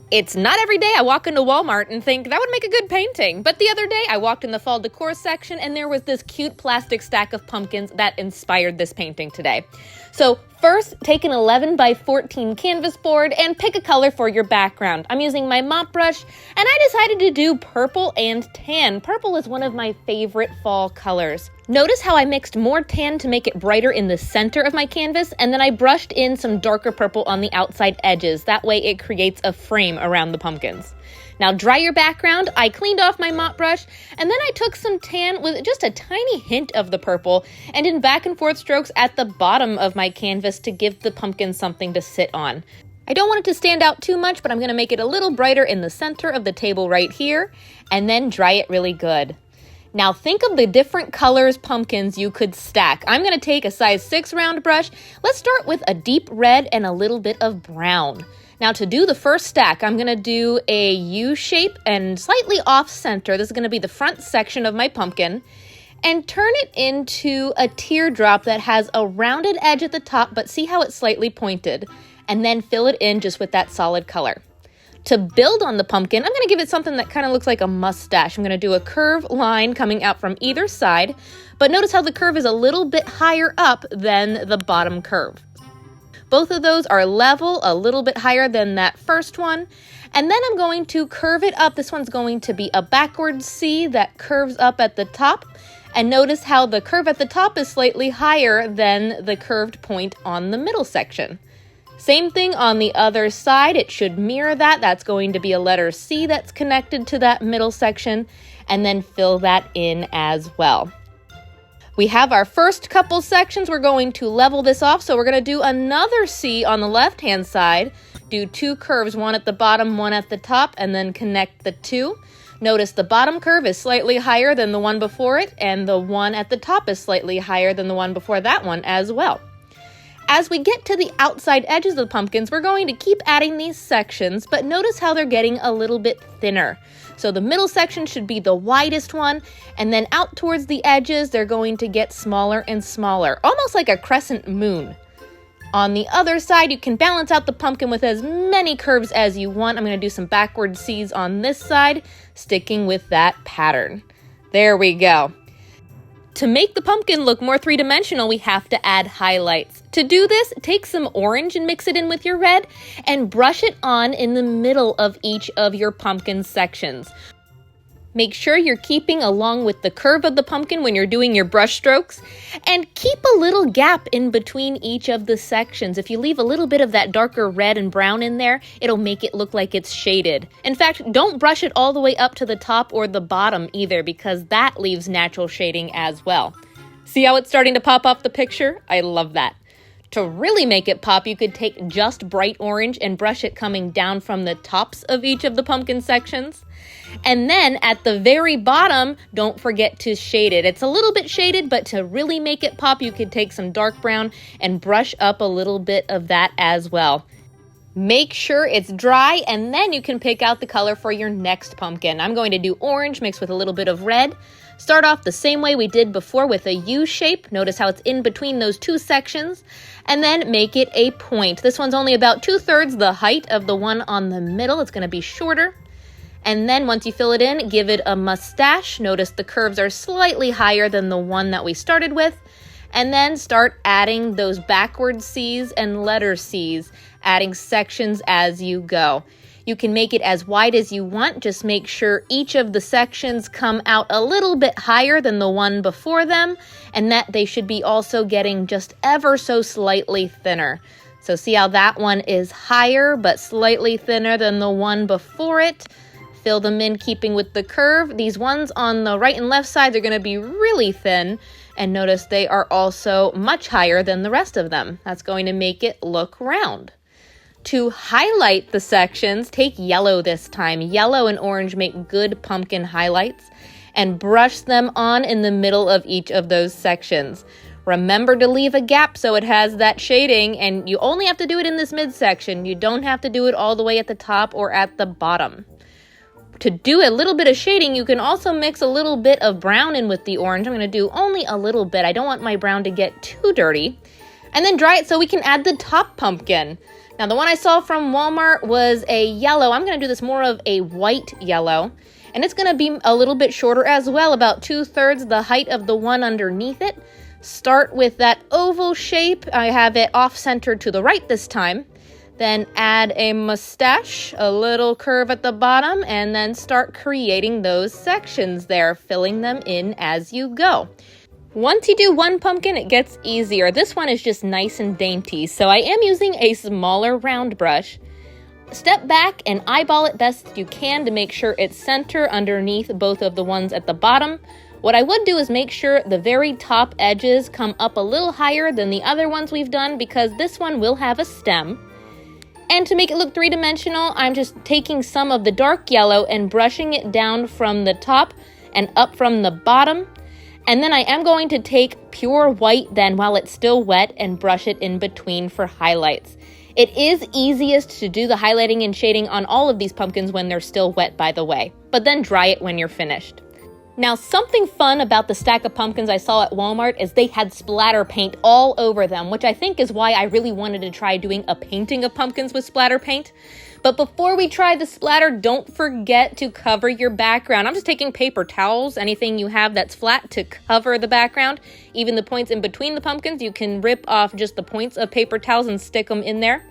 It's not every day I walk into Walmart and think that would make a good painting, but the other day I walked in the fall decor section and there was this cute plastic stack of pumpkins that inspired this painting today. So first, take an 11 by 14 canvas board and pick a color for your background. I'm using my mop brush and I decided to do purple and tan. Purple is one of my favorite fall colors. Notice how I mixed more tan to make it brighter in the center of my canvas, and then I brushed in some darker purple on the outside edges. That way it creates a frame around the pumpkins. Now dry your background. I cleaned off my mop brush, and then I took some tan with just a tiny hint of the purple and did back and forth strokes at the bottom of my canvas to give the pumpkin something to sit on. I don't want it to stand out too much, but I'm going to make it a little brighter in the center of the table right here, and then dry it really good. Now think of the different colors pumpkins you could stack. I'm going to take a size 6 round brush. Let's start with a deep red and a little bit of brown. Now to do the first stack, I'm going to do a U shape and slightly off center. This is going to be the front section of my pumpkin. And turn it into a teardrop that has a rounded edge at the top, but see how it's slightly pointed. And then fill it in just with that solid color. To build on the pumpkin, I'm going to give it something that kind of looks like a mustache. I'm going to do a curved line coming out from either side, but notice how the curve is a little bit higher up than the bottom curve. Both of those are level, a little bit higher than that first one. And then I'm going to curve it up. This one's going to be a backward C that curves up at the top. And notice how the curve at the top is slightly higher than the curved point on the middle section. Same thing on the other side, it should mirror that. That's going to be a letter C that's connected to that middle section, and then fill that in as well. We have our first couple sections. We're going to level this off, so we're going to do another C on the left-hand side, do 2 curves, one at the bottom, one at the top, and then connect the 2. Notice the bottom curve is slightly higher than the one before it, and the one at the top is slightly higher than the one before that one as well. As we get to the outside edges of the pumpkins, we're going to keep adding these sections, but notice how they're getting a little bit thinner. So the middle section should be the widest one, and then out towards the edges, they're going to get smaller and smaller, almost like a crescent moon. On the other side, you can balance out the pumpkin with as many curves as you want. I'm going to do some backward C's on this side, sticking with that pattern. There we go. To make the pumpkin look more three-dimensional, we have to add highlights. To do this, take some orange and mix it in with your red and brush it on in the middle of each of your pumpkin sections. Make sure you're keeping along with the curve of the pumpkin when you're doing your brush strokes, and keep a little gap in between each of the sections. If you leave a little bit of that darker red and brown in there, it'll make it look like it's shaded. In fact, don't brush it all the way up to the top or the bottom either, because that leaves natural shading as well. See how it's starting to pop off the picture? I love that. To really make it pop, you could take just bright orange and brush it coming down from the tops of each of the pumpkin sections. And then at the very bottom, don't forget to shade it. It's a little bit shaded, but to really make it pop, you could take some dark brown and brush up a little bit of that as well. Make sure it's dry, and then you can pick out the color for your next pumpkin. I'm going to do orange mixed with a little bit of red. Start off the same way we did before with a U shape. Notice how it's in between those 2 sections. And then make it a point. This one's only about 2/3 the height of the one on the middle. It's going to be shorter. And then once you fill it in, give it a mustache. Notice the curves are slightly higher than the one that we started with. And then start adding those backward C's and letter C's, adding sections as you go. You can make it as wide as you want. Just make sure each of the sections come out a little bit higher than the one before them, and that they should be also getting just ever so slightly thinner. So see how that one is higher but slightly thinner than the one before it. Fill them in keeping with the curve. These ones on the right and left sides are going to be really thin, and notice they are also much higher than the rest of them. That's going to make it look round. To highlight the sections, take yellow this time. Yellow and orange make good pumpkin highlights, and brush them on in the middle of each of those sections. Remember to leave a gap so it has that shading, and you only have to do it in this midsection. You don't have to do it all the way at the top or at the bottom. To do a little bit of shading, you can also mix a little bit of brown in with the orange. I'm going to do only a little bit. I don't want my brown to get too dirty. and then dry it so we can add the top pumpkin. Now the one I saw from Walmart was a yellow. I'm gonna do this more of a white yellow, and it's gonna be a little bit shorter as well, about 2/3 the height of the one underneath it. Start with that oval shape. I have it off-centered to the right this time. Then add a mustache, a little curve at the bottom, and then start creating those sections there, filling them in as you go. Once you do one pumpkin, it gets easier. This one is just nice and dainty, so I am using a smaller round brush. Step back and eyeball it best you can to make sure it's center underneath both of the ones at the bottom. What I would do is make sure the very top edges come up a little higher than the other ones we've done, because this one will have a stem. And to make it look three-dimensional, I'm just taking some of the dark yellow and brushing it down from the top and up from the bottom. And then I am going to take pure white then while it's still wet and brush it in between for highlights. It is easiest to do the highlighting and shading on all of these pumpkins when they're still wet, by the way, but then dry it when you're finished. Now, something fun about the stack of pumpkins I saw at Walmart is they had splatter paint all over them, which I think is why I really wanted to try doing a painting of pumpkins with splatter paint. But before we try the splatter, don't forget to cover your background. I'm just taking paper towels, anything you have that's flat, to cover the background. Even the points in between the pumpkins, you can rip off just the points of paper towels and stick them in there.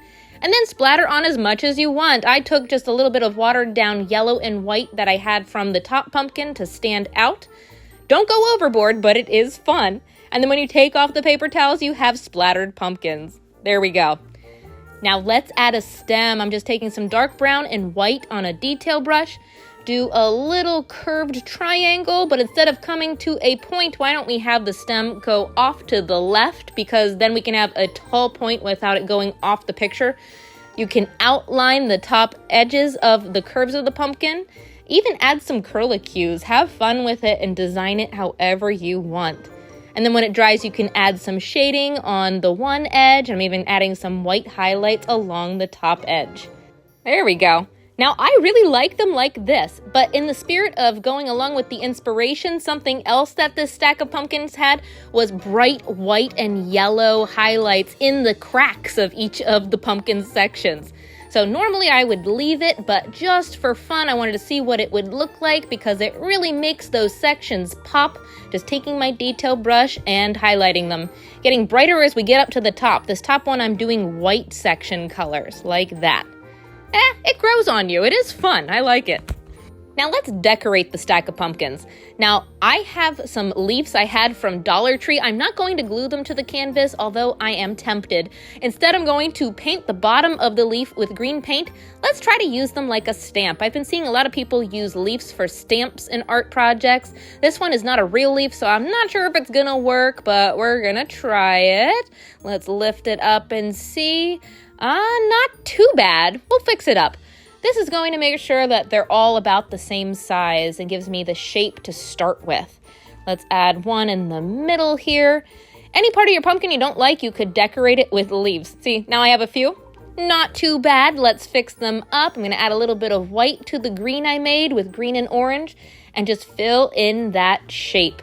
And then splatter on as much as you want. I took just a little bit of watered down yellow and white that I had from the top pumpkin to stand out. Don't go overboard, but it is fun. And then when you take off the paper towels, you have splattered pumpkins. There we go. Now let's add a stem. I'm just taking some dark brown and white on a detail brush. Do a little curved triangle, but instead of coming to a point, why don't we have the stem go off to the left, because then we can have a tall point without it going off the picture. You can outline the top edges of the curves of the pumpkin, even add some acrylic hues. Have fun with it and design it however you want. And then when it dries, you can add some shading on the one edge. I'm even adding some white highlights along the top edge. There we go. Now, I really like them like this, but in the spirit of going along with the inspiration, something else that this stack of pumpkins had was bright white and yellow highlights in the cracks of each of the pumpkin sections. So normally I would leave it, but just for fun, I wanted to see what it would look like because it really makes those sections pop. Just taking my detail brush and highlighting them. Getting brighter as we get up to the top. This top one, I'm doing white section colors, like that. It grows on you. It is fun. I like it. Now let's decorate the stack of pumpkins. Now, I have some leaves I had from Dollar Tree. I'm not going to glue them to the canvas, although I am tempted. Instead, I'm going to paint the bottom of the leaf with green paint. Let's try to use them like a stamp. I've been seeing a lot of people use leaves for stamps in art projects. This one is not a real leaf, so I'm not sure if it's gonna work, but we're gonna try it. Let's lift it up and see. Not too bad. We'll fix it up. This is going to make sure that they're all about the same size and gives me the shape to start with. Let's add one in the middle here. Any part of your pumpkin you don't like, you could decorate it with leaves. See, now I have a few. Not too bad. Let's fix them up. I'm going to add a little bit of white to the green I made with green and orange and just fill in that shape.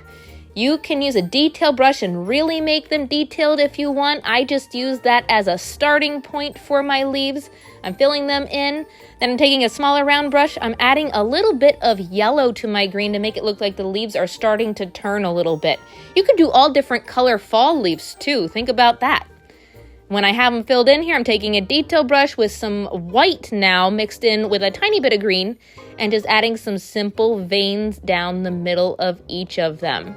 You can use a detail brush and really make them detailed if you want. I just use that as a starting point for my leaves. I'm filling them in. Then I'm taking a smaller round brush. I'm adding a little bit of yellow to my green to make it look like the leaves are starting to turn a little bit. You could do all different color fall leaves too. Think about that. When I have them filled in here, I'm taking a detail brush with some white now mixed in with a tiny bit of green and just adding some simple veins down the middle of each of them.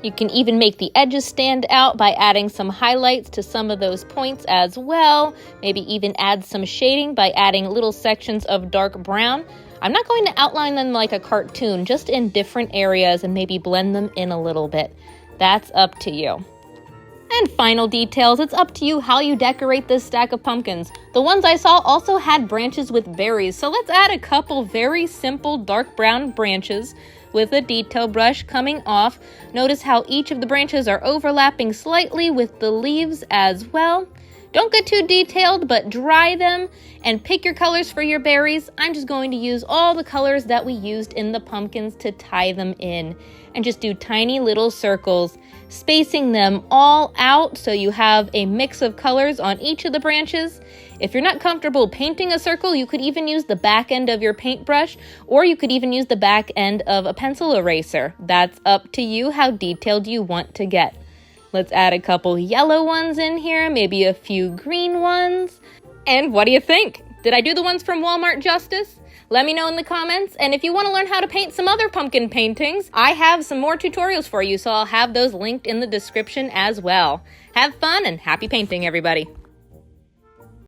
You can even make the edges stand out by adding some highlights to some of those points as well. Maybe even add some shading by adding little sections of dark brown. I'm not going to outline them like a cartoon, just in different areas and maybe blend them in a little bit. That's up to you. And final details, it's up to you how you decorate this stack of pumpkins. The ones I saw also had branches with berries, so let's add a couple very simple dark brown branches with a detail brush coming off. Notice how each of the branches are overlapping slightly with the leaves as well. Don't get too detailed, but dry them and pick your colors for your berries. I'm just going to use all the colors that we used in the pumpkins to tie them in, and just do tiny little circles, spacing them all out so you have a mix of colors on each of the branches. If you're not comfortable painting a circle, you could even use the back end of your paintbrush, or you could even use the back end of a pencil eraser. That's up to you how detailed you want to get. Let's add a couple yellow ones in here, maybe a few green ones. And what do you think? Did I do the ones from Walmart justice? Let me know in the comments, and if you want to learn how to paint some other pumpkin paintings, I have some more tutorials for you, so I'll have those linked in the description as well. Have fun and happy painting, everybody!